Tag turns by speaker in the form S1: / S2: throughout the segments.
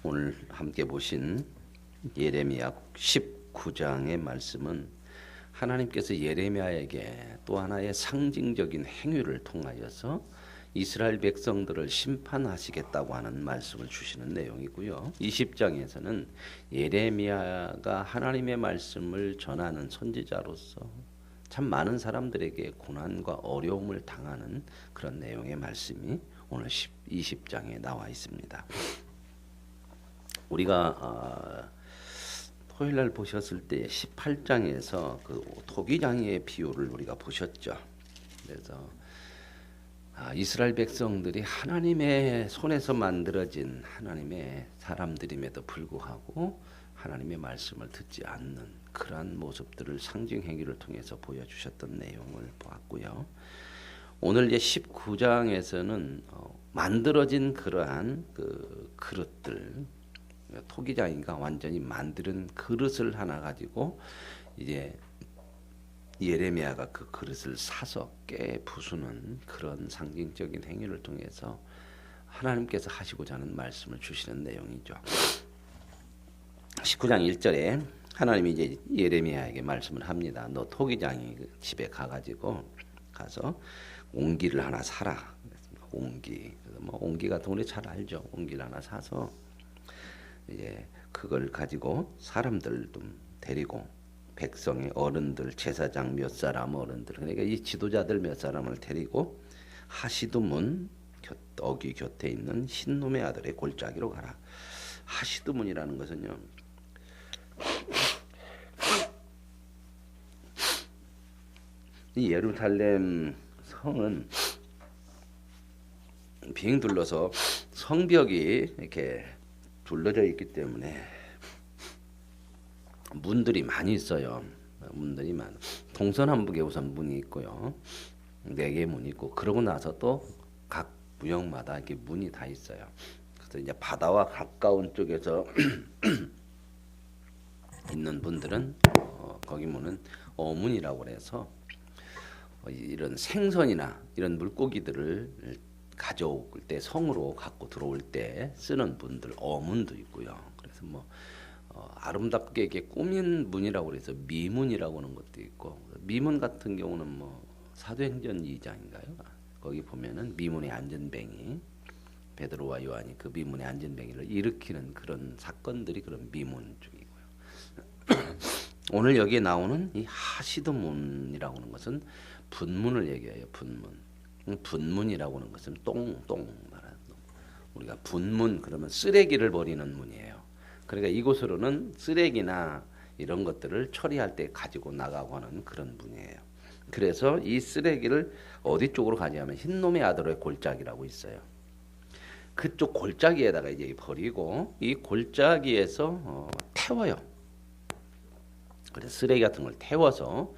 S1: 오늘 함께 보신 예레미야 19장의 말씀은 하나님께서 예레미야에게 또 하나의 상징적인 행위를 통하여서 이스라엘 백성들을 심판하시겠다고 하는 말씀을 주시는 내용이고요. 20장에서는 예레미야가 하나님의 말씀을 전하는 선지자로서 참 많은 사람들에게 고난과 어려움을 당하는 그런 내용의 말씀이 오늘 20장에 나와 있습니다. 우리가 토요일날 보셨을 때 18장에서 그 토기장이의 비유를 우리가 보셨죠. 그래서 이스라엘 백성들이 하나님의 손에서 만들어진 하나님의 사람들임에도 불구하고 하나님의 말씀을 듣지 않는 그러한 모습들을 상징 행위를 통해서 보여주셨던 내용을 보았고요. 오늘 이제 19장에서는 만들어진 그러한 그 그릇들, 토기장이가 완전히 만드는 그릇을 하나 가지고 이제 예레미야가 그 그릇을 사서 깨 부수는 그런 상징적인 행위를 통해서 하나님께서 하시고자 하는 말씀을 주시는 내용이죠. 19장 1절에 하나님이 이제 예레미야에게 말씀을 합니다. 너 토기장이 집에 가서 옹기를 하나 사라. 옹기, 옹기 같은 거 우리 잘 알죠. 옹기를 하나 사서 이제 그걸 가지고 사람들 좀 데리고 백성의 어른들, 제사장 몇 사람 어른들, 그러니까 이 지도자들 몇 사람을 데리고 하시드문 어귀 곁에 있는 흰놈의 아들의 골짜기로 가라. 하시드문이라는 것은요, 이 예루살렘 성은 빙 둘러서 성벽이 이렇게 둘러져 있기 때문에 문들이 많이 있어요. 문들이 많아. 동서남북에 우선 문이 있고요. 4개의 문이 있고, 그러고 나서 또 각 구역마다 이렇게 문이 다 있어요. 그래서 이제 바다와 가까운 쪽에서 있는 분들은 거기 문은 어문이라고 그래서 이런 생선이나 이런 물고기들을 가져올 때 성으로 갖고 들어올 때 쓰는 분들 어문도 있고요. 그래서 아름답게 이렇게 꾸민 문이라고 그래서 미문이라고 하는 것도 있고, 미문 같은 경우는 사도행전 2장인가요? 거기 보면은 미문의 안전뱅이, 베드로와 요한이 그 미문의 안전뱅이를 일으키는 그런 사건들이 그런 미문 쪽이고요. 오늘 여기에 나오는 이 하시드문이라고 하는 것은 분문을 얘기해요. 분문이라고 하는 것은 똥 말하는, 우리가 분문 그러면 쓰레기를 버리는 문이에요. 그러니까 이곳으로는 쓰레기나 이런 것들을 처리할 때 가지고 나가고 하는 그런 문이에요. 그래서 이 쓰레기를 어디 쪽으로 가냐면 흰놈의 아들의 골짜기라고 있어요. 그쪽 골짜기에다가 이제 버리고 이 골짜기에서 태워요. 그래서 쓰레기 같은 걸 태워서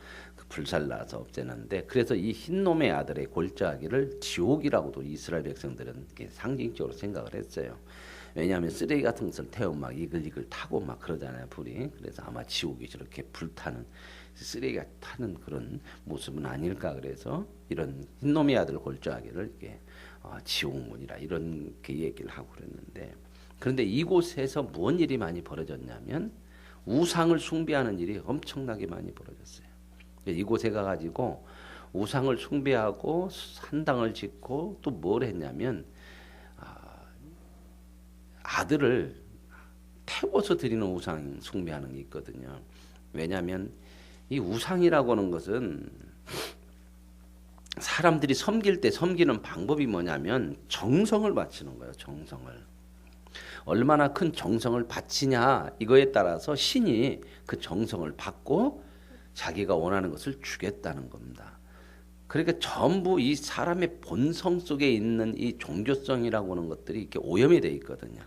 S1: 불살라서 없애는데, 그래서 이 흰놈의 아들의 골짜기를 지옥이라고도 이스라엘 백성들은 상징적으로 생각을 했어요. 왜냐하면 쓰레기 같은 것을 태우면 막 이글이글 타고 막 그러잖아요, 불이. 그래서 아마 지옥이 저렇게 불타는, 쓰레기가 타는 그런 모습은 아닐까. 그래서 이런 흰놈의 아들 골짜기를 이게 지옥문이라 이렇게 얘기를 하고 그랬는데, 그런데 이곳에서 무슨 일이 많이 벌어졌냐면 우상을 숭배하는 일이 엄청나게 많이 벌어졌어요. 이곳에 가가지고 우상을 숭배하고 산당을 짓고 또 뭘 했냐면 아들을 태워서 드리는 우상 숭배하는 게 있거든요. 왜냐하면 이 우상이라고 하는 것은 사람들이 섬길 때 섬기는 방법이 뭐냐면 정성을 바치는 거예요. 정성을. 얼마나 큰 정성을 바치냐 이거에 따라서 신이 그 정성을 받고 자기가 원하는 것을 주겠다는 겁니다. 그러니까 전부 이 사람의 본성 속에 있는 이 종교성이라고 하는 것들이 이렇게 오염이 돼 있거든요.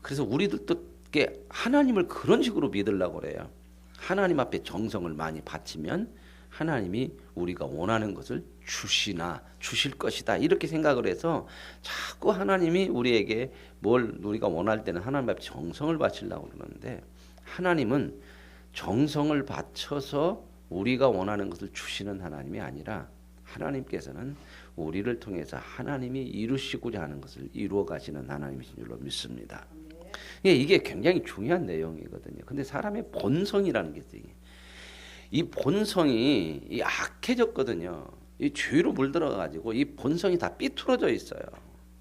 S1: 그래서 우리들도 이렇게 하나님을 그런 식으로 믿으려고 그래요. 하나님 앞에 정성을 많이 바치면 하나님이 우리가 원하는 것을 주실 것이다 이렇게 생각을 해서 자꾸 하나님이 우리에게 뭘 우리가 원할 때는 하나님 앞에 정성을 바치려고 그러는데, 하나님은 정성을 바쳐서 우리가 원하는 것을 주시는 하나님이 아니라 하나님께서는 우리를 통해서 하나님이 이루시고자 하는 것을 이루어 가시는 하나님이신 줄로 믿습니다. 이게 굉장히 중요한 내용이거든요. 근데 사람의 본성이라는 게 있어요. 이 본성이 악해졌거든요. 이 죄로 물들어 가지고 이 본성이 다 삐뚤어져 있어요.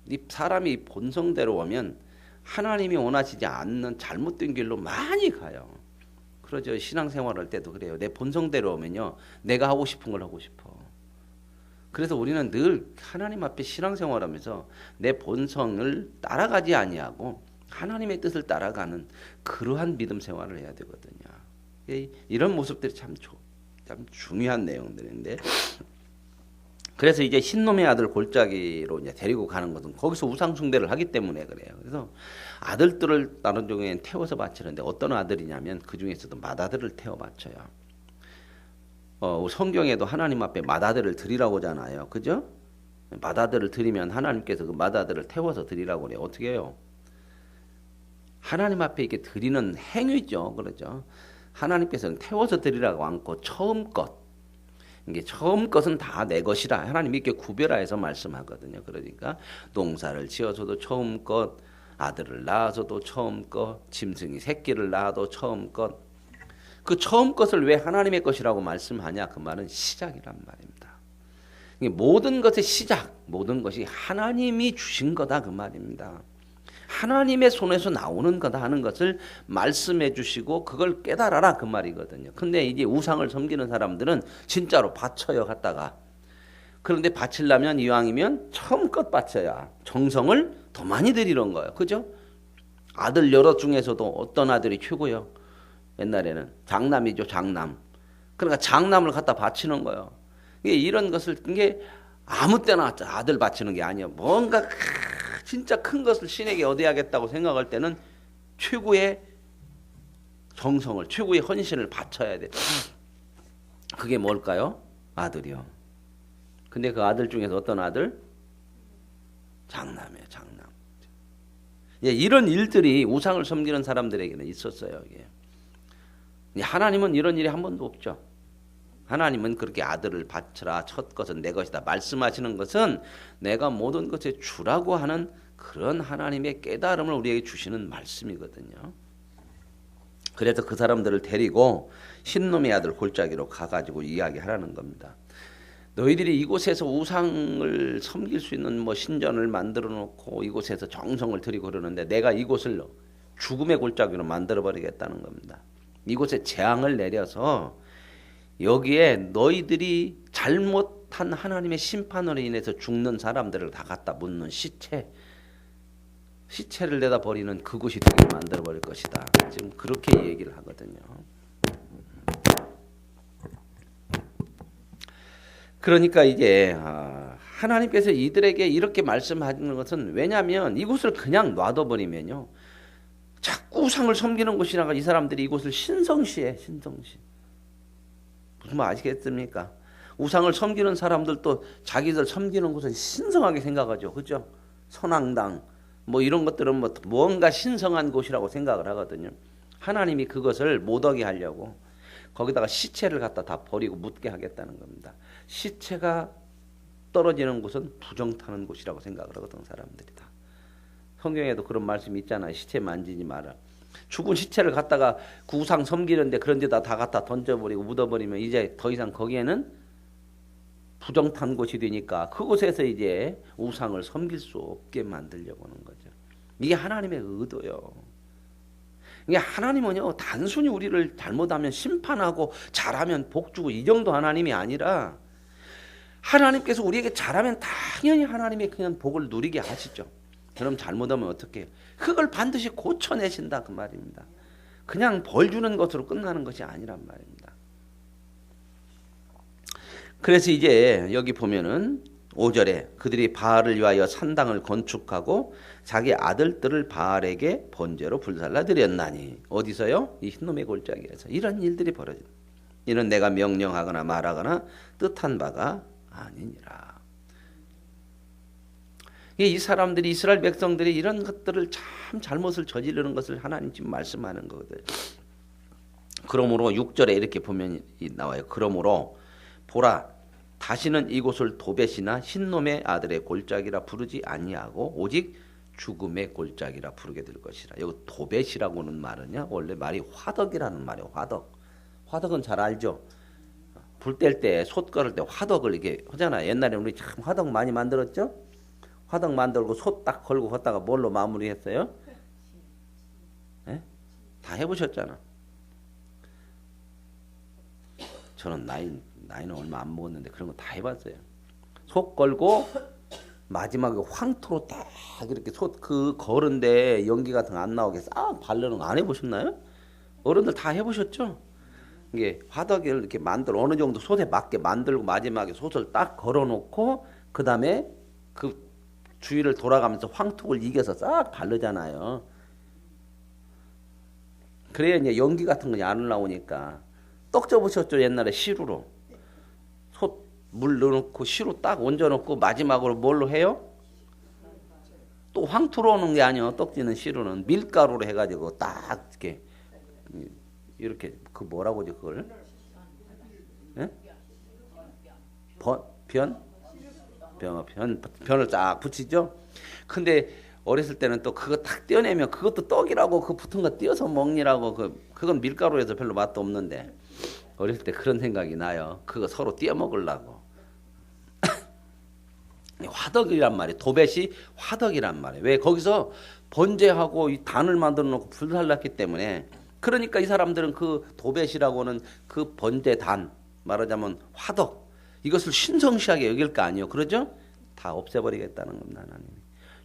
S1: 이 사람이 본성대로 오면 하나님이 원하시지 않는 잘못된 길로 많이 가요. 그러죠. 신앙생활할 때도 그래요. 내 본성대로 오면요, 내가 하고 싶은 걸 하고 싶어. 그래서 우리는 늘 하나님 앞에 신앙생활하면서 내 본성을 따라가지 아니하고 하나님의 뜻을 따라가는 그러한 믿음 생활을 해야 되거든요. 이런 모습들이 참 중요한 내용들인데, 그래서 이제 흰놈의 아들 골짜기로 이제 데리고 가는 것은 거기서 우상 숭배를 하기 때문에 그래요. 그래서 아들들을 다른 종에는 태워서 바치는데 어떤 아들이냐면 그 중에서도 맏아들을 태워 바쳐요. 성경에도 하나님 앞에 맏아들을 드리라고 하잖아요. 그죠? 맏아들을 드리면 하나님께서 그 맏아들을 태워서 드리라고 그래요. 어떻게 해요? 하나님 앞에 이렇게 드리는 행위죠. 그렇죠? 하나님께서는 태워서 드리라고 않고 처음 것, 이게 처음 것은 다 내 것이라 하나님이 이렇게 구별하여서 말씀하거든요. 그러니까 농사를 지어서도 처음 것, 아들을 낳아서도 처음 것, 짐승이 새끼를 낳아도 처음 것. 그 처음 것을 왜 하나님의 것이라고 말씀하냐? 그 말은 시작이란 말입니다. 모든 것의 시작, 모든 것이 하나님이 주신 거다 그 말입니다. 하나님의 손에서 나오는 거다 하는 것을 말씀해 주시고 그걸 깨달아라 그 말이거든요. 근데 이제 우상을 섬기는 사람들은 진짜로 바쳐요 갖다가. 그런데 바치려면 이왕이면 처음껏 바쳐야 정성을 더 많이 들이는 거예요. 그죠? 아들 여럿 중에서도 어떤 아들이 최고요? 옛날에는 장남이죠, 장남. 그러니까 장남을 갖다 바치는 거예요. 이런 것을 이게 아무 때나 아들 바치는 게 아니에요. 뭔가 진짜 큰 것을 신에게 얻어야겠다고 생각할 때는 최고의 정성을, 최고의 헌신을 바쳐야 돼. 그게 뭘까요? 아들이요. 근데 그 아들 중에서 어떤 아들? 장남이에요, 장남. 이런 일들이 우상을 섬기는 사람들에게는 있었어요. 이게. 하나님은 이런 일이 한 번도 없죠. 하나님은 그렇게 아들을 바쳐라, 첫 것은 내 것이다 말씀하시는 것은 내가 모든 것의 주라고 하는 그런 하나님의 깨달음을 우리에게 주시는 말씀이거든요. 그래서 그 사람들을 데리고 흰놈의 아들 골짜기로 가가지고 이야기하라는 겁니다. 너희들이 이곳에서 우상을 섬길 수 있는 뭐 신전을 만들어 놓고 이곳에서 정성을 들이고 그러는데 내가 이곳을 죽음의 골짜기로 만들어 버리겠다는 겁니다. 이곳에 재앙을 내려서 여기에 너희들이 잘못한 하나님의 심판으로 인해서 죽는 사람들을 다 갖다 묻는 시체를 내다 버리는 그곳이 되게 만들어 버릴 것이다. 지금 그렇게 얘기를 하거든요. 그러니까 이제 하나님께서 이들에게 이렇게 말씀하는 것은 왜냐하면 이곳을 그냥 놔둬버리면요, 자꾸 우상을 섬기는 곳이라가 이 사람들이 이곳을 신성시해. 신성시. 무슨 말 아시겠습니까? 우상을 섬기는 사람들도 자기들 섬기는 곳을 신성하게 생각하죠. 그죠? 선앙당 뭐 이런 것들은 뭐 뭔가 신성한 곳이라고 생각을 하거든요. 하나님이 그것을 못하게 하려고 거기다가 시체를 갖다 다 버리고 묻게 하겠다는 겁니다. 시체가 떨어지는 곳은 부정 타는 곳이라고 생각을 하거든 사람들이 다. 성경에도 그런 말씀이 있잖아요. 시체 만지지 마라. 죽은 시체를 갖다가 우상 섬기는데 그런 데다 다 갖다 던져버리고 묻어버리면 이제 더 이상 거기에는 부정 탄 곳이 되니까 그곳에서 이제 우상을 섬길 수 없게 만들려고 하는 거죠. 이게 하나님의 의도요. 이게 하나님은요, 단순히 우리를 잘못하면 심판하고 잘하면 복 주고 이 정도 하나님이 아니라 하나님께서 우리에게 잘하면 당연히 하나님의 그냥 복을 누리게 하시죠. 그럼 잘못하면 어떻게 해요? 그걸 반드시 고쳐내신다 그 말입니다. 그냥 벌 주는 것으로 끝나는 것이 아니란 말입니다. 그래서 이제 여기 보면은 5절에 그들이 바알을 위하여 산당을 건축하고 자기 아들들을 바알에게 번제로 불살라 드렸나니. 어디서요? 이 흰놈의 골짜기에서 이런 일들이 벌어진다. 이는 내가 명령하거나 말하거나 뜻한 바가 아니니라. 이 사람들이, 이스라엘 백성들이 이런 것들을 참 잘못을 저지르는 것을 하나님 지금 말씀하는 거거든요. 그러므로 6절에 이렇게 보면 나와요. 그러므로 보라, 다시는 이곳을 도벳이나 흰놈의 아들의 골짜기라 부르지 아니하고 오직 죽음의 골짜기라 부르게 될 것이라. 여기 도벳이라고는 말은요, 원래 말이 화덕이라는 말이에요. 화덕. 화덕은 잘 알죠? 불 뗄 때, 솥 걸을 때 화덕을 이렇게 하잖아요. 옛날에 우리 참 화덕 많이 만들었죠? 화덕 만들고 솥 딱 걸고 걷다가 뭘로 마무리했어요? 네? 다 해보셨잖아. 저는 나이는 얼마 안 먹었는데 그런 거 다 해봤어요. 솥 걸고 마지막에 황토로 딱 이렇게 솥 그 걸은데 연기 같은 거 안 나오게 싹 바르는 거 안 해보셨나요? 어른들 다 해보셨죠? 이게 화덕을 이렇게 만들어 어느 정도 솥에 맞게 만들고 마지막에 솥을 딱 걸어놓고 그 다음에 그 주위를 돌아가면서 황토를 이겨서 싹 바르잖아요. 그래야 이제 연기 같은 거 안 올라오니까. 떡 접으셨죠? 옛날에 시루로. 솥 물 넣어놓고 시루 딱 얹어놓고 마지막으로 뭘로 해요? 또 황토로 오는 게 아니에요. 떡지는 시루는 밀가루로 해가지고 딱 이렇게 그 뭐라고 하지 그걸? 예? 변을 쫙 붙이죠. 근데 어렸을 때는 또 그거 탁 떼어내면 그것도 떡이라고 그 붙은 거 띄어서 먹니라고 그건 밀가루에서 별로 맛도 없는데 어렸을 때 그런 생각이 나요. 그거 서로 띄어 먹으려고. 화덕이란 말이에요. 도벳이 화덕이란 말이에요. 왜 거기서 번제하고 이 단을 만들어 놓고 불살랐기 때문에. 그러니까 이 사람들은 그 도벳이라고는 그 번제 단, 말하자면 화덕, 이것을 신성시하게 여길 거 아니에요. 그러죠? 다 없애버리겠다는 겁니다. 하나님이.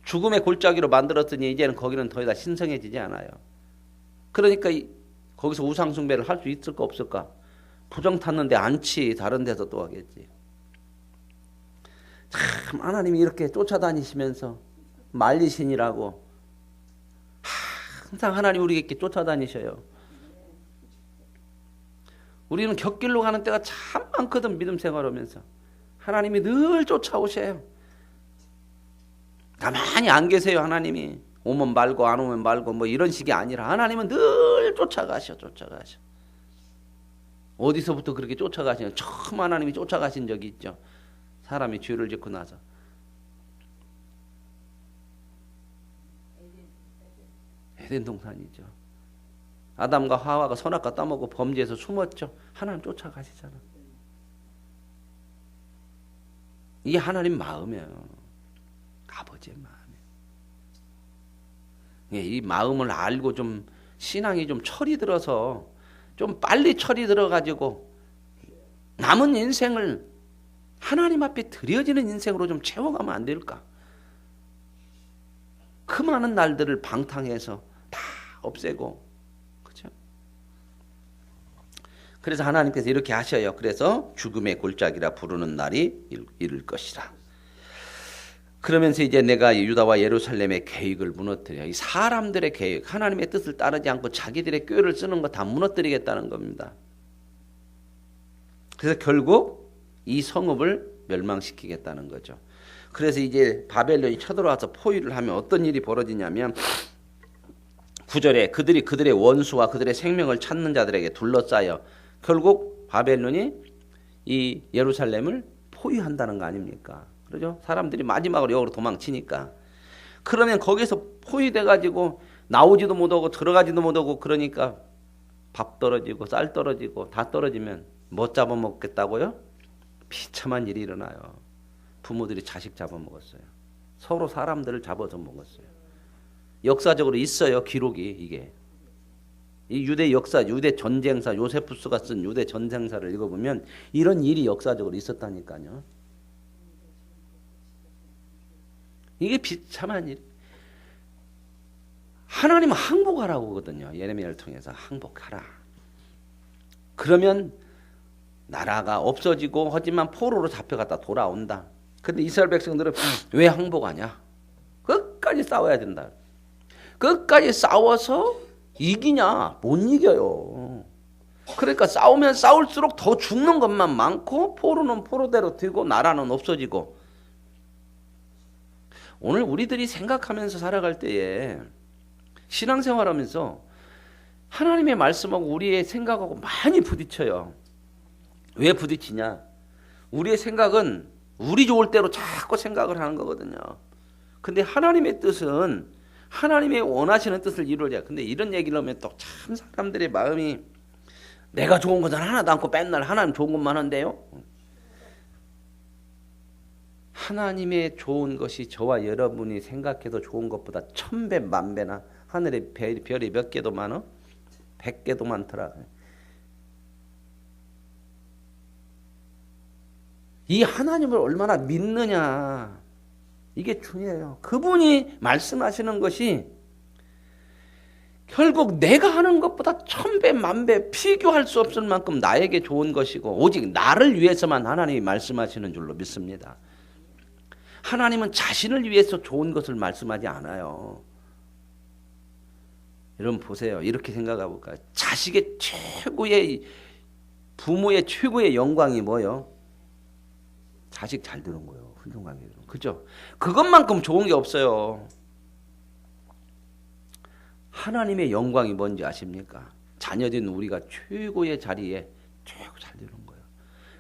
S1: 죽음의 골짜기로 만들었더니 이제는 거기는 더 이상 신성해지지 않아요. 그러니까 거기서 우상 숭배를 할 수 있을까 없을까? 부정 탔는데 않지. 다른 데서 또 하겠지. 참 하나님이 이렇게 쫓아다니시면서 말리신이라고 항상 하나님 우리에게 쫓아다니셔요. 우리는 곁길로 가는 때가 참 많거든. 믿음 생활하면서 하나님이 늘 쫓아오셔요. 가만히 안 계세요. 하나님이 오면 말고 안 오면 말고 뭐 이런 식이 아니라 하나님은 늘 쫓아가셔. 어디서부터 그렇게 쫓아가시냐? 처음 하나님이 쫓아가신 적이 있죠. 사람이 죄를 짓고 나서. 에덴 동산이죠. 아담과 하와가 선악과 따먹고 범죄해서 숨었죠. 하나님 쫓아가시잖아. 이게 하나님 마음이에요. 아버지의 마음이에요. 이 마음을 알고 좀 신앙이 좀 철이 들어서 좀 빨리 철이 들어가지고 남은 인생을 하나님 앞에 드려지는 인생으로 좀 채워가면 안 될까? 그 많은 날들을 방탕해서 다 없애고, 그렇죠? 그래서 하나님께서 이렇게 하셔요. 그래서 죽음의 골짜기라 부르는 날이 이를 것이라. 그러면서 이제 내가 유다와 예루살렘의 계획을 무너뜨려. 이 사람들의 계획, 하나님의 뜻을 따르지 않고 자기들의 꾀를 쓰는 거 다 무너뜨리겠다는 겁니다. 그래서 결국 이 성읍을 멸망시키겠다는 거죠. 그래서 이제 바벨론이 쳐들어와서 포위를 하면 어떤 일이 벌어지냐면 9절에 그들의 원수와 그들의 생명을 찾는 자들에게 둘러싸여 결국 바벨론이 이 예루살렘을 포위한다는 거 아닙니까? 그러죠? 사람들이 마지막으로 여기로 도망치니까. 그러면 거기서 포위돼 가지고 나오지도 못하고 들어가지도 못하고 그러니까 밥 떨어지고 쌀 떨어지고 다 떨어지면 뭐 잡아먹겠다고요? 비참한 일이 일어나요. 부모들이 자식 잡아먹었어요. 서로 사람들을 잡아서 먹었어요. 역사적으로 있어요. 기록이 이게. 이 유대 역사, 유대 전쟁사, 요세푸스가 쓴 유대 전쟁사를 읽어보면 이런 일이 역사적으로 있었다니까요. 이게 비참한 일. 하나님은 항복하라고 하거든요. 예레미야를 통해서 항복하라. 그러면 나라가 없어지고 하지만 포로로 잡혀갔다 돌아온다. 근데 이스라엘 백성들은 왜 항복하냐? 끝까지 싸워야 된다. 끝까지 싸워서 이기냐? 못 이겨요. 그러니까 싸우면 싸울수록 더 죽는 것만 많고 포로는 포로대로 되고 나라는 없어지고. 오늘 우리들이 생각하면서 살아갈 때에 신앙생활하면서 하나님의 말씀하고 우리의 생각하고 많이 부딪혀요. 왜 부딪히냐? 우리의 생각은 우리 좋을 대로 자꾸 생각을 하는 거거든요. 근데 하나님의 뜻은 하나님의 원하시는 뜻을 이루어야. 근데 이런 얘기를 하면 또 참 사람들의 마음이 내가 좋은 것은 하나도 않고 맨날 하나님 좋은 것만 한대요. 하나님의 좋은 것이 저와 여러분이 생각해도 좋은 것보다 1000배 만배나 하늘에 별이 몇 개도 많아? 100개도 많더라. 이 하나님을 얼마나 믿느냐, 이게 중요해요. 그분이 말씀하시는 것이 결국 내가 하는 것보다 1000배 만배 비교할 수 없을 만큼 나에게 좋은 것이고 오직 나를 위해서만 하나님이 말씀하시는 줄로 믿습니다. 하나님은 자신을 위해서 좋은 것을 말씀하지 않아요. 여러분 보세요. 이렇게 생각해 볼까요? 자식의 최고의, 부모의 최고의 영광이 뭐예요? 자식 잘 되는 거예요. 훌륭하게 되는 거. 그죠? 그것만큼 좋은 게 없어요. 하나님의 영광이 뭔지 아십니까? 자녀된 우리가 최고의 자리에 최고 잘 되는 거예요.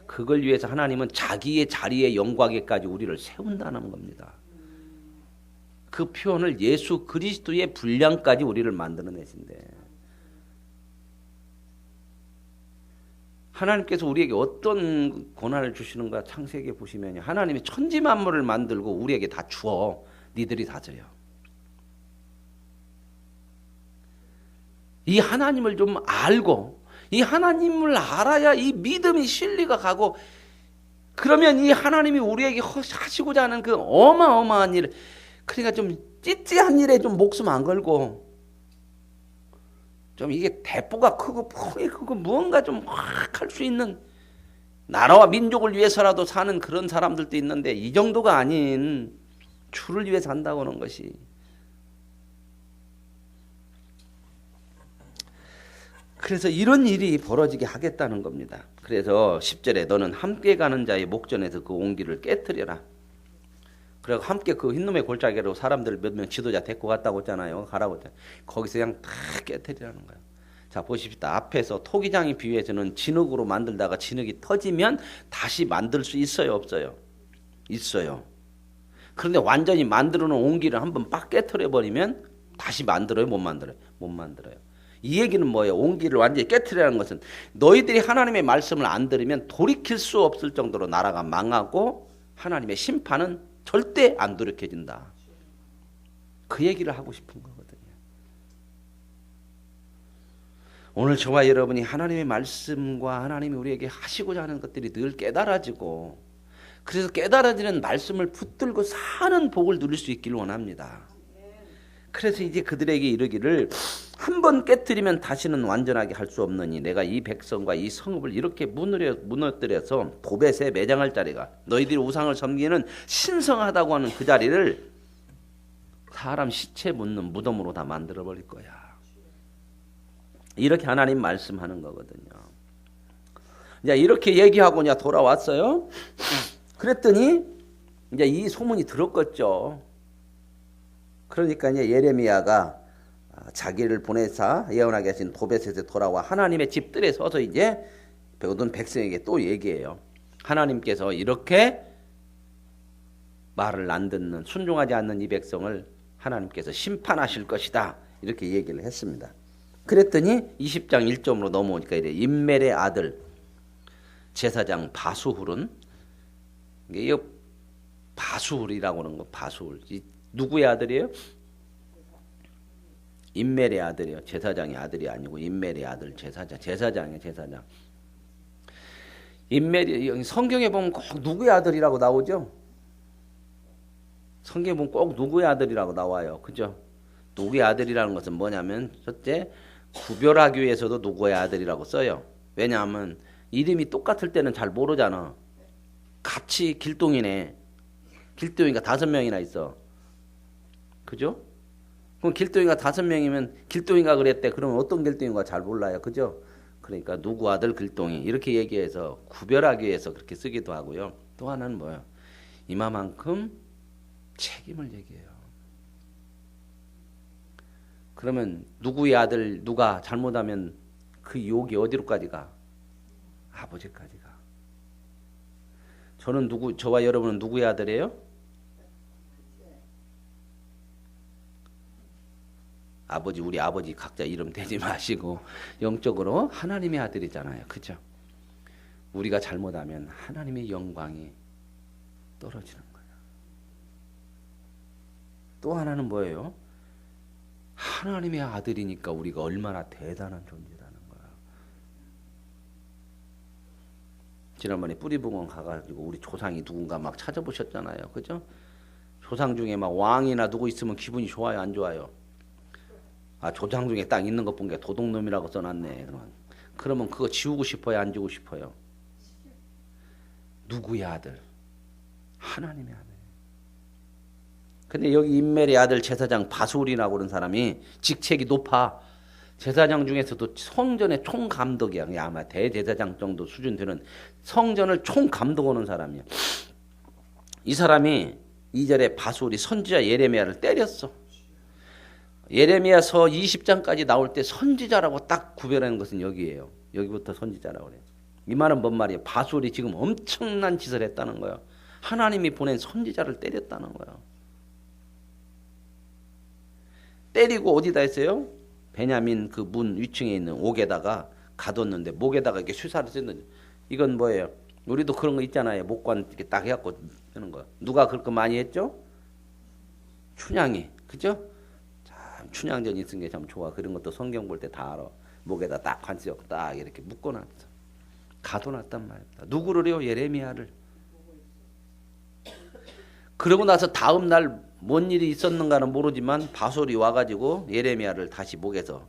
S1: 그걸 위해서 하나님은 자기의 자리의 영광에까지 우리를 세운다는 겁니다. 그 표현을 예수 그리스도의 분량까지 우리를 만들어내신대. 하나님께서 우리에게 어떤 고난을 주시는가 창세기에 보시면 하나님이 천지 만물을 만들고 우리에게 다 주어. 니들이 다져요. 이 하나님을 좀 알고 이 하나님을 알아야 이 믿음이 실리가 가고, 그러면 이 하나님이 우리에게 하시고자 하는 그 어마어마한 일, 그러니까 좀 찌찌한 일에 좀 목숨 안 걸고 좀 이게 대포가 크고 폭이 크고 무언가 좀 확 할 수 있는, 나라와 민족을 위해서라도 사는 그런 사람들도 있는데 이 정도가 아닌 주를 위해 산다고 하는 것이, 그래서 이런 일이 벌어지게 하겠다는 겁니다. 그래서 10절에 너는 함께 가는 자의 목전에서 그 온기를 깨트려라. 그리고 함께 그 흰놈의 골짜기로 사람들 몇 명 지도자 데리고 갔다고 했잖아요. 가라고 했잖아요. 거기서 그냥 다 깨트리라는 거예요. 자 보십시다. 앞에서 토기장이 비유해서는 진흙으로 만들다가 진흙이 터지면 다시 만들 수 있어요, 없어요? 있어요. 그런데 완전히 만들어 놓은 온기를 한번 빡 깨트려 버리면 다시 만들어요, 못 만들어요? 못 만들어요. 이 얘기는 뭐예요? 온기를 완전히 깨트리라는 것은 너희들이 하나님의 말씀을 안 들으면 돌이킬 수 없을 정도로 나라가 망하고 하나님의 심판은 절대 안 돌이켜진다. 그 얘기를 하고 싶은 거거든요. 오늘 저와 여러분이 하나님의 말씀과 하나님이 우리에게 하시고자 하는 것들이 늘 깨달아지고, 그래서 깨달아지는 말씀을 붙들고 사는 복을 누릴 수 있기를 원합니다. 그래서 이제 그들에게 이르기를 한 번 깨뜨리면 다시는 완전하게 할 수 없느니 내가 이 백성과 이 성읍을 이렇게 무너뜨려서 도벳에 매장할 자리가, 너희들이 우상을 섬기는 신성하다고 하는 그 자리를 사람 시체 묻는 무덤으로 다 만들어버릴 거야. 이렇게 하나님 말씀하는 거거든요. 이제 이렇게 얘기하고 이제 돌아왔어요. 그랬더니 이제 이 소문이 들었겠죠. 그러니까 이제 예레미야가 자기를 보내사 예언하게 하신 도벳에서 돌아와 하나님의 집들에 서서 이제 모든 백성에게 또 얘기해요. 하나님께서 이렇게 말을 안 듣는, 순종하지 않는 이 백성을 하나님께서 심판하실 것이다. 이렇게 얘기를 했습니다. 그랬더니 20장 1절로 넘어오니까 이래 임멜의 아들 제사장 바수훌은, 이게 바수훌이라고 하는 거, 바수훌. 누구의 아들이에요? 임멜의 아들이에요. 제사장의 아들이 아니고 임멜의 아들 제사장이에요. 제사장. 임멜이 성경에 보면 꼭 누구의 아들이라고 나오죠? 성경에 보면 꼭 누구의 아들이라고 나와요. 그죠? 누구의 아들이라는 것은 뭐냐면 첫째, 구별하기 위해서도 누구의 아들이라고 써요. 왜냐하면 이름이 똑같을 때는 잘 모르잖아. 같이 길동이네. 길동이가 5명이나 있어. 그죠? 그럼 길동이가 5명이면 길동이가 그랬대. 그러면 어떤 길동이가 잘 몰라요. 그죠? 그러니까 누구 아들 길동이 이렇게 얘기해서 구별하기 위해서 그렇게 쓰기도 하고요. 또 하나는 뭐예요? 이마만큼 책임을 얘기해요. 그러면 누구의 아들 누가 잘못하면 그 욕이 어디로까지 가? 아버지까지 가. 저와 여러분은 누구의 아들이에요? 아버지 우리 아버지 각자 이름 대지 마시고 영적으로 하나님의 아들이잖아요. 그죠? 우리가 잘못하면 하나님의 영광이 떨어지는 거예요. 또 하나는 뭐예요? 하나님의 아들이니까 우리가 얼마나 대단한 존재라는 거야. 지난번에 뿌리봉원 가가지고 우리 조상이 누군가 막 찾아보셨잖아요. 그죠? 조상 중에 막 왕이나 누구 있으면 기분이 좋아요, 안 좋아요? 아, 조상 중에 딱 있는 것 본 게 도둑놈이라고 써놨네. 그러면 그거 지우고 싶어요, 안 지우고 싶어요? 누구의 아들? 하나님의 아들. 근데 여기 인멜의 아들 제사장 바술이라고 그런 사람이 직책이 높아. 제사장 중에서도 성전의 총감독이야. 아마 대제사장 정도 수준 되는 성전을 총감독하는 사람이야. 이 사람이 2절에 바술이 선지자 예레미야를 때렸어. 예레미야서 20장까지 나올 때 선지자라고 딱 구별하는 것은 여기예요. 여기부터 선지자라고 그래요. 이 말은 뭔 말이에요? 바술이 지금 엄청난 짓을 했다는 거예요. 하나님이 보낸 선지자를 때렸다는 거예요. 때리고 어디다 했어요? 베냐민 그 문 위층에 있는 옥에다가 가뒀는데 목에다가 이렇게 쇠사를 쓰는 이건 뭐예요? 우리도 그런 거 있잖아요. 목관 이렇게 딱 해갖고 하는 거. 누가 그렇게 많이 했죠? 춘향이. 그죠? 참 춘향전이 쓴 게 참 좋아. 그런 것도 성경 볼 때 다 알아. 목에다 딱 관시역 딱 이렇게 묶어놨어. 가둬놨단 말이야. 누구를요? 예레미야를. 그러고 나서 다음 날 뭔 일이 있었는가는 모르지만 바솔이 와가지고 예레미야를 다시 목에서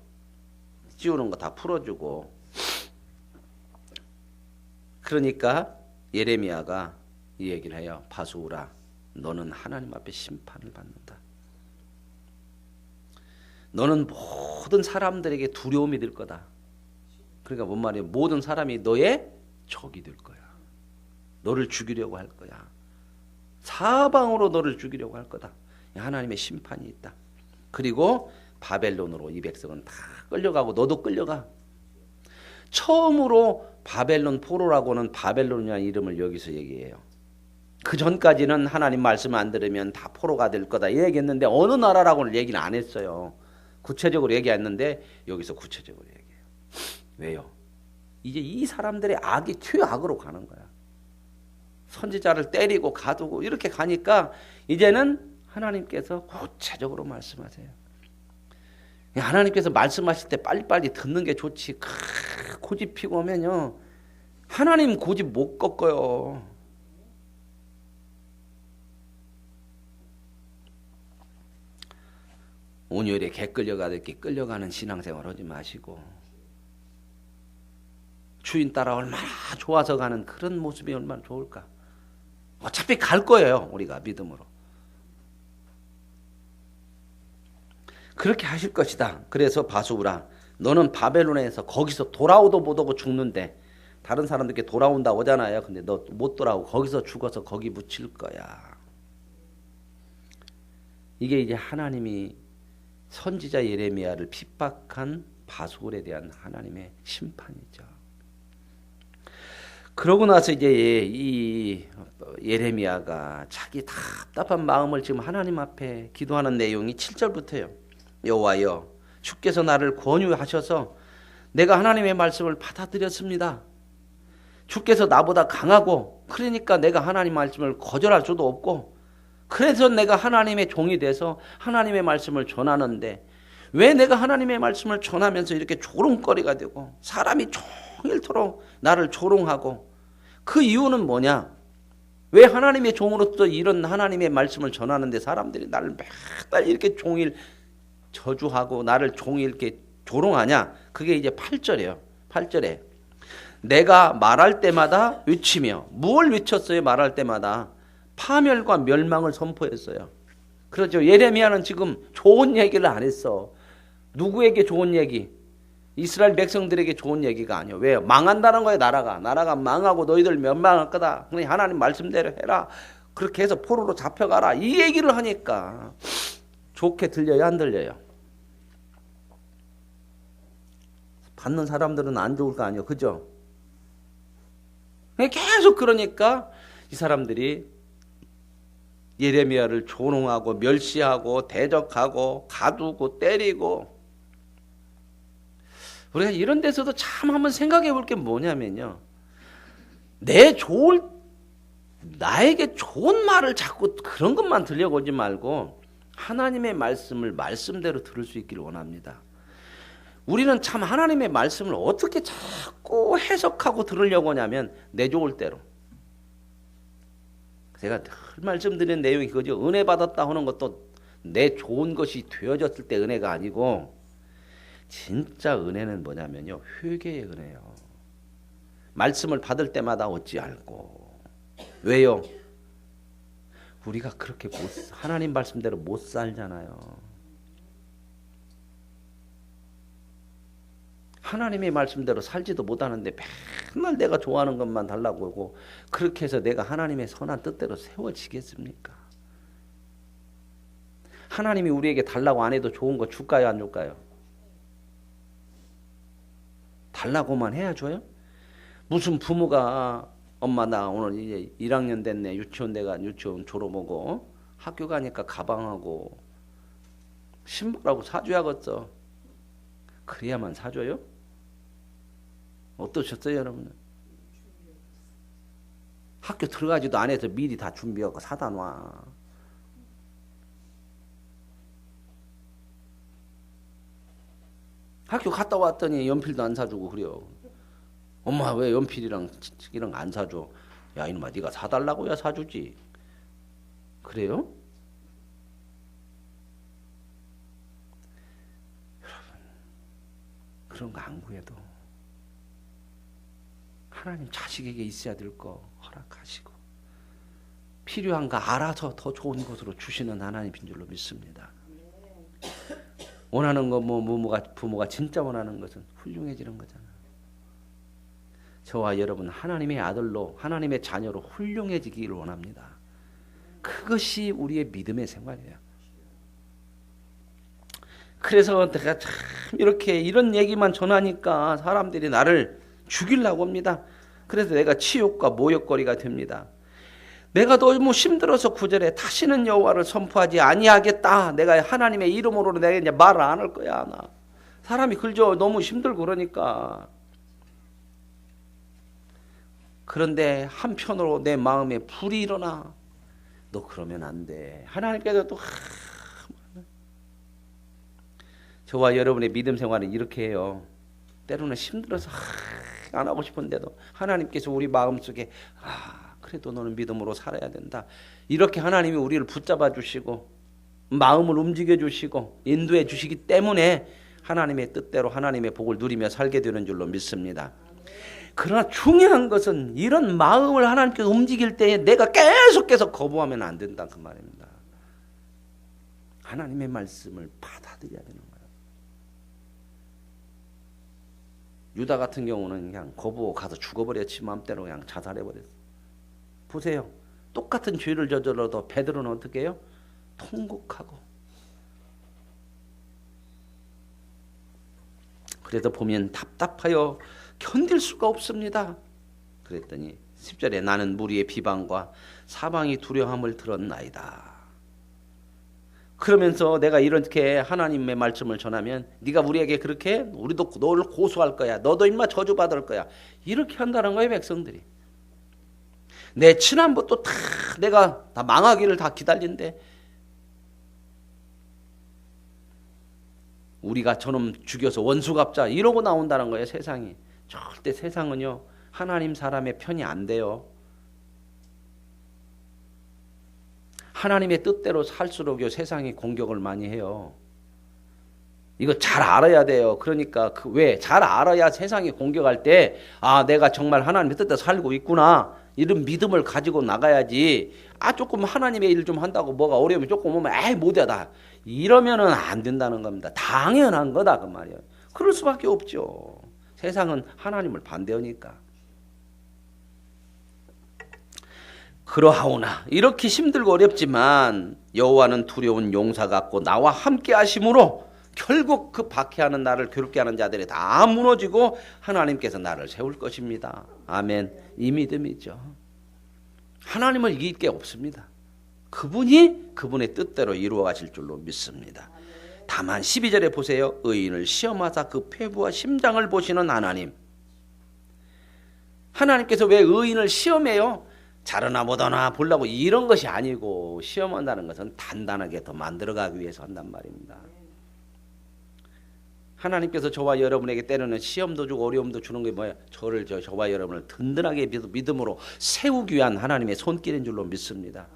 S1: 씌우는 거 다 풀어주고 그러니까 예레미야가 이 얘기를 해요. 바수라 너는 하나님 앞에 심판을 받는다. 너는 모든 사람들에게 두려움이 될 거다. 그러니까 뭔 말이에요? 모든 사람이 너의 적이 될 거야. 너를 죽이려고 할 거야. 사방으로 너를 죽이려고 할 거다. 하나님의 심판이 있다. 그리고 바벨론으로 이 백성은 다 끌려가고 너도 끌려가. 처음으로 바벨론 포로라고는 바벨론이라는 이름을 여기서 얘기해요. 그 전까지는 하나님 말씀 안 들으면 다 포로가 될 거다 얘기했는데 어느 나라라고는 얘기는 안 했어요. 구체적으로 얘기했는데 여기서 구체적으로 얘기해요. 왜요? 이제 이 사람들의 악이 최악으로 가는 거야. 선지자를 때리고 가두고 이렇게 가니까 이제는 하나님께서 구체적으로 말씀하세요. 하나님께서 말씀하실 때 빨리빨리 듣는 게 좋지. 고집 피고 오면요. 하나님 고집 못 꺾어요. 온유에 개 끌려가듯이 끌려가는 신앙생활 하지 마시고 주인 따라 얼마나 좋아서 가는 그런 모습이 얼마나 좋을까. 어차피 갈 거예요. 우리가 믿음으로. 그렇게 하실 것이다. 그래서 바수라 너는 바벨론에서 거기서 돌아오도 못하고 죽는데 다른 사람들께 돌아온다고 하잖아요. 근데 너 못 돌아오고 거기서 죽어서 거기 묻힐 거야. 이게 이제 하나님이 선지자 예레미야를 핍박한 바술에 대한 하나님의 심판이죠. 그러고 나서 이제 이 예레미야가 자기 답답한 마음을 지금 하나님 앞에 기도하는 내용이 7절부터예요. 여호와여 주께서 나를 권유하셔서 내가 하나님의 말씀을 받아들였습니다. 주께서 나보다 강하고 그러니까 내가 하나님 말씀을 거절할 수도 없고 그래서 내가 하나님의 종이 돼서 하나님의 말씀을 전하는데 왜 내가 하나님의 말씀을 전하면서 이렇게 조롱거리가 되고 사람이 종일토록 나를 조롱하고 그 이유는 뭐냐? 왜 하나님의 종으로서 이런 하나님의 말씀을 전하는데 사람들이 나를 매달 이렇게 종일 저주하고 나를 종일 이렇게 조롱하냐? 그게 이제 8절이에요. 8절에 내가 말할 때마다 외치며 뭘 외쳤어요? 말할 때마다 파멸과 멸망을 선포했어요. 그렇죠. 예레미야는 지금 좋은 얘기를 안 했어. 누구에게 좋은 얘기? 이스라엘 백성들에게 좋은 얘기가 아니에요. 왜요? 망한다는 거예요. 나라가 망하고 너희들 멸망할 거다. 그러니 하나님 말씀대로 해라. 그렇게 해서 포로로 잡혀가라. 이 얘기를 하니까 좋게 들려요? 안 들려요? 받는 사람들은 안 좋을 거 아니에요. 그죠? 계속 그러니까 이 사람들이 예레미야를 조롱하고 멸시하고 대적하고 가두고 때리고 우리가 이런 데서도 참 한번 생각해 볼 게 뭐냐면요. 나에게 좋은 말을 자꾸 그런 것만 들려오지 말고 하나님의 말씀을 말씀대로 들을 수 있기를 원합니다. 우리는 참 하나님의 말씀을 어떻게 자꾸 해석하고 들으려고 하냐면 내 좋을 대로. 제가 늘 말씀드리는 내용이 그거죠. 은혜 받았다 하는 것도 내 좋은 것이 되어졌을 때 은혜가 아니고 진짜 은혜는 뭐냐면요. 회개의 은혜요. 말씀을 받을 때마다 얻지 않고. 왜요? 우리가 그렇게 하나님 말씀대로 못 살잖아요. 하나님의 말씀대로 살지도 못하는데 맨날 내가 좋아하는 것만 달라고 하고 그렇게 해서 내가 하나님의 선한 뜻대로 세워지겠습니까? 하나님이 우리에게 달라고 안 해도 좋은 거 줄까요? 안 줄까요? 달라고만 해야 줘요? 무슨 부모가 엄마 나 오늘 이제 1학년 됐네. 유치원 졸업하고 학교 가니까 가방하고 신발하고 사줘야겠어. 그래야만 사줘요? 어떠셨어요 여러분? 학교 들어가지도 안 해서 미리 다 준비하고 사다 놔. 학교 갔다 왔더니 연필도 안 사주고 그래요. 엄마 왜 연필이랑 이런 거 안 사줘? 야 이놈아 네가 사달라고야 사주지. 그래요? 여러분 그런 거 안 구해도 하나님 자식에게 있어야 될 거 허락하시고 필요한 거 알아서 더 좋은 것으로 주시는 하나님인 줄로 믿습니다. 원하는 거 부모가 진짜 원하는 것은 훌륭해지는 거잖아요. 저와 여러분 하나님의 아들로 하나님의 자녀로 훌륭해지기를 원합니다. 그것이 우리의 믿음의 생활이에요. 그래서 내가 참 이렇게 이런 얘기만 전하니까 사람들이 나를 죽이려고 합니다. 그래서 내가 치욕과 모욕거리가 됩니다. 내가 너무 힘들어서 9절에 다시는 여호와를 선포하지 아니하겠다. 내가 하나님의 이름으로 내가 이제 말을 안 할 거야. 나 사람이 그저 너무 힘들고 그러니까. 그런데 한편으로 내 마음에 불이 일어나. 너 그러면 안 돼. 하나님께서 또 저와 여러분의 믿음 생활은 이렇게 해요. 때로는 힘들어서 안 하고 싶은데도 하나님께서 우리 마음속에 그래도 너는 믿음으로 살아야 된다. 이렇게 하나님이 우리를 붙잡아 주시고 마음을 움직여 주시고 인도해 주시기 때문에 하나님의 뜻대로 하나님의 복을 누리며 살게 되는 줄로 믿습니다. 그러나 중요한 것은 이런 마음을 하나님께서 움직일 때에 내가 계속해서 거부하면 안 된다 그 말입니다. 하나님의 말씀을 받아들여야 되는 거예요. 유다 같은 경우는 그냥 거부하고 가서 죽어버렸지 마음대로 그냥 자살해버렸어요. 보세요. 똑같은 죄를 저질러도 베드로는 어떻게 해요? 통곡하고. 그래서 보면 답답하여 견딜 수가 없습니다. 그랬더니 10절에 나는 무리의 비방과 사방이 두려움을 들었나이다. 그러면서 내가 이렇게 하나님의 말씀을 전하면 네가 우리에게 그렇게 해? 우리도 너를 고소할 거야. 너도 인마 저주받을 거야. 이렇게 한다는 거예요 백성들이. 내 친한부터 다 내가 다 망하기를 다 기다린대. 우리가 저놈 죽여서 원수 갚자 이러고 나온다는 거예요 세상이. 절대 세상은요 하나님 사람의 편이 안 돼요. 하나님의 뜻대로 살수록요 세상이 공격을 많이 해요. 이거 잘 알아야 돼요. 그러니까 왜 잘 알아야 세상이 공격할 때 내가 정말 하나님의 뜻대로 살고 있구나 이런 믿음을 가지고 나가야지. 조금 하나님의 일 좀 한다고 뭐가 어려우면 조금 오면 못하다 이러면은 안 된다는 겁니다. 당연한 거다 그 말이에요. 그럴 수밖에 없죠. 세상은 하나님을 반대하니까. 그러하오나 이렇게 힘들고 어렵지만 여호와는 두려운 용사 같고 나와 함께 하심으로 결국 그 박해하는 나를 괴롭게 하는 자들이 다 무너지고 하나님께서 나를 세울 것입니다. 아멘. 이 믿음이죠. 하나님을 이길 게 없습니다. 그분이 그분의 뜻대로 이루어 가실 줄로 믿습니다. 다만 12절에 보세요. 의인을 시험하사 그 폐부와 심장을 보시는 하나님. 하나님께서 왜 의인을 시험해요? 잘하나 못하나 보려고 이런 것이 아니고, 시험한다는 것은 단단하게 더 만들어가기 위해서 한단 말입니다. 하나님께서 저와 여러분에게 때로는 시험도 주고 어려움도 주는 게 뭐예요? 저와 여러분을 든든하게 믿음으로 세우기 위한 하나님의 손길인 줄로 믿습니다.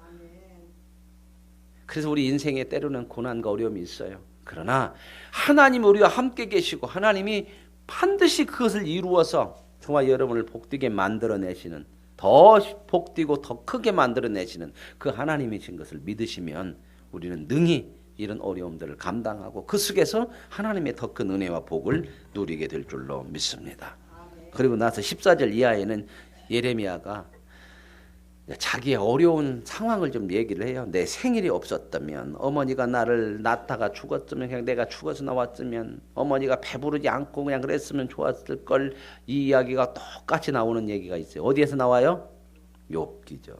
S1: 그래서 우리 인생에 때로는 고난과 어려움이 있어요. 그러나 하나님 우리와 함께 계시고 하나님이 반드시 그것을 이루어서 저와 여러분을 복되게 만들어내시는, 더 복되고 더 크게 만들어내시는 그 하나님이신 것을 믿으시면 우리는 능히 이런 어려움들을 감당하고 그 속에서 하나님의 더 큰 은혜와 복을 누리게 될 줄로 믿습니다. 그리고 나서 14절 이하에는 예레미야가 자기의 어려운 상황을 좀 얘기를 해요. 내 생일이 없었다면, 어머니가 나를 낳다가 죽었으면, 그냥 내가 죽어서 나왔으면, 어머니가 배부르지 않고 그냥 그랬으면 좋았을 걸. 이 이야기가 똑같이 나오는 얘기가 있어요. 어디에서 나와요? 욥기죠.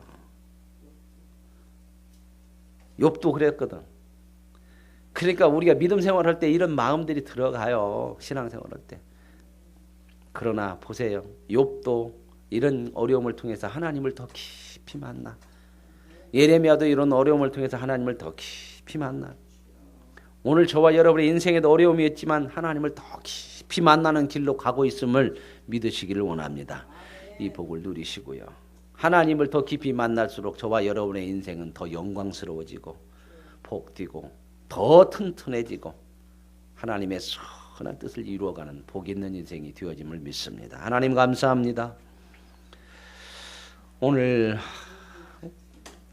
S1: 욥도 그랬거든. 그러니까 우리가 믿음 생활할 때 이런 마음들이 들어가요. 신앙생활할 때. 그러나 보세요. 욥도 이런 어려움을 통해서 하나님을 더 깊이 만나. 예레미야도 이런 어려움을 통해서 하나님을 더 깊이 만나. 오늘 저와 여러분의 인생에도 어려움이 있지만 하나님을 더 깊이 만나는 길로 가고 있음을 믿으시기를 원합니다. 이 복을 누리시고요. 하나님을 더 깊이 만날수록 저와 여러분의 인생은 더 영광스러워지고 복되고 더 튼튼해지고 하나님의 선한 뜻을 이루어가는 복 있는 인생이 되어짐을 믿습니다. 하나님 감사합니다. 오늘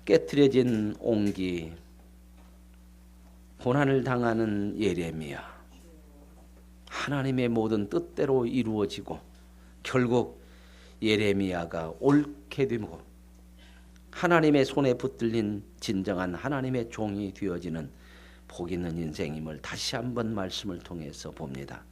S1: 깨트려진 옹기, 고난을 당하는 예레미야, 하나님의 모든 뜻대로 이루어지고 결국 예레미야가 옳게 되고 하나님의 손에 붙들린 진정한 하나님의 종이 되어지는 복 있는 인생임을 다시 한번 말씀을 통해서 봅니다.